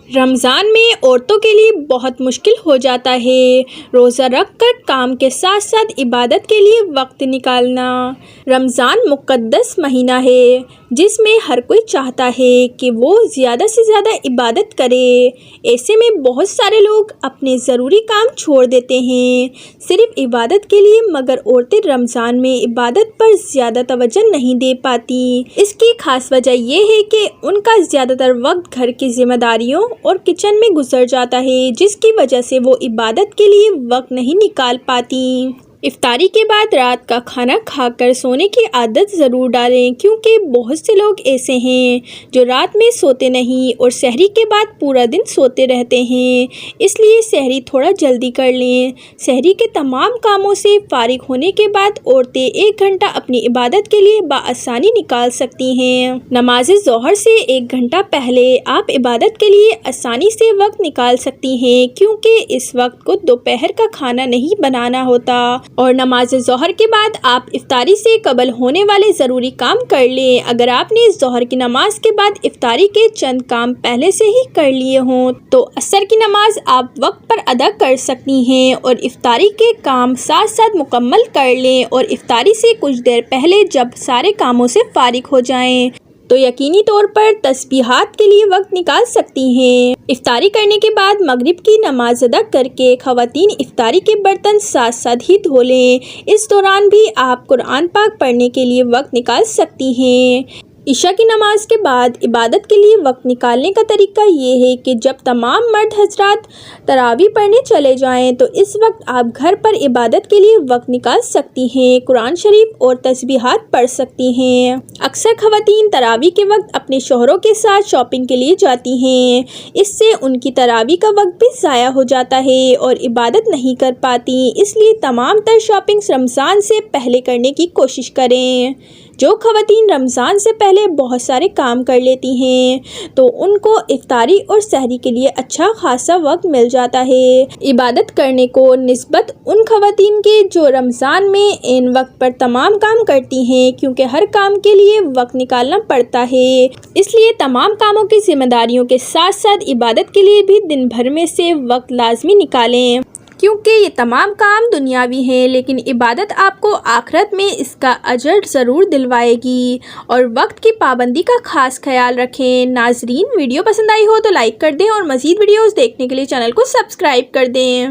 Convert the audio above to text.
رمضان میں عورتوں کے لیے بہت مشکل ہو جاتا ہے روزہ رکھ کر کام کے ساتھ ساتھ عبادت کے لیے وقت نکالنا۔ رمضان مقدس مہینہ ہے جس میں ہر کوئی چاہتا ہے کہ وہ زیادہ سے زیادہ عبادت کرے۔ ایسے میں بہت سارے لوگ اپنے ضروری کام چھوڑ دیتے ہیں صرف عبادت کے لیے، مگر عورتیں رمضان میں عبادت پر زیادہ توجہ نہیں دے پاتی۔ اس کی خاص وجہ یہ ہے کہ ان کا زیادہ تر وقت گھر کی ذمہ داریوں اور کچن میں گزر جاتا ہے، جس کی وجہ سے وہ عبادت کے لیے وقت نہیں نکال پاتی۔ افطاری کے بعد رات کا کھانا کھا کر سونے کی عادت ضرور ڈالیں، کیونکہ بہت سے لوگ ایسے ہیں جو رات میں سوتے نہیں اور سحری کے بعد پورا دن سوتے رہتے ہیں۔ اس لیے سحری تھوڑا جلدی کر لیں۔ سحری کے تمام کاموں سے فارغ ہونے کے بعد عورتیں 1 گھنٹہ اپنی عبادت کے لیے بآسانی نکال سکتی ہیں۔ نماز ظہر سے 1 گھنٹہ پہلے آپ عبادت کے لیے آسانی سے وقت نکال سکتی ہیں، کیونکہ اس وقت کو دوپہر کا کھانا نہیں بنانا ہوتا، اور نماز ظہر کے بعد آپ افطاری سے قبل ہونے والے ضروری کام کر لیں۔ اگر آپ نے ظہر کی نماز کے بعد افطاری کے چند کام پہلے سے ہی کر لیے ہوں تو عصر کی نماز آپ وقت پر ادا کر سکتی ہیں اور افطاری کے کام ساتھ ساتھ مکمل کر لیں، اور افطاری سے کچھ دیر پہلے جب سارے کاموں سے فارغ ہو جائیں تو یقینی طور پر تسبیحات کے لیے وقت نکال سکتی ہیں۔ افطاری کرنے کے بعد مغرب کی نماز ادا کر کے خواتین افطاری کے برتن ساتھ ساتھ ہی دھو لیں۔ اس دوران بھی آپ قرآن پاک پڑھنے کے لیے وقت نکال سکتی ہیں۔ عشاء کی نماز کے بعد عبادت کے لیے وقت نکالنے کا طریقہ یہ ہے کہ جب تمام مرد حضرات تراویح پڑھنے چلے جائیں تو اس وقت آپ گھر پر عبادت کے لیے وقت نکال سکتی ہیں، قرآن شریف اور تسبیحات پڑھ سکتی ہیں۔ اکثر خواتین تراویح کے وقت اپنے شوہروں کے ساتھ شاپنگ کے لیے جاتی ہیں، اس سے ان کی تراویح کا وقت بھی ضائع ہو جاتا ہے اور عبادت نہیں کر پاتی۔ اس لیے تمام تر شاپنگ رمضان سے پہلے کرنے کی کوشش کریں۔ جو خواتین رمضان سے پہلے بہت سارے کام کر لیتی ہیں تو ان کو افطاری اور سحری کے لیے اچھا خاصا وقت مل جاتا ہے عبادت کرنے کو، نسبت ان خواتین کے جو رمضان میں عین وقت پر تمام کام کرتی ہیں، کیونکہ ہر کام کے لیے وقت نکالنا پڑتا ہے۔ اس لیے تمام کاموں کی ذمہ داریوں کے ساتھ ساتھ عبادت کے لیے بھی دن بھر میں سے وقت لازمی نکالیں، کیونکہ یہ تمام کام دنیاوی ہیں لیکن عبادت آپ کو آخرت میں اس کا اجر ضرور دلوائے گی۔ اور وقت کی پابندی کا خاص خیال رکھیں۔ ناظرین، ویڈیو پسند آئی ہو تو لائک کر دیں اور مزید ویڈیوز دیکھنے کے لیے چینل کو سبسکرائب کر دیں۔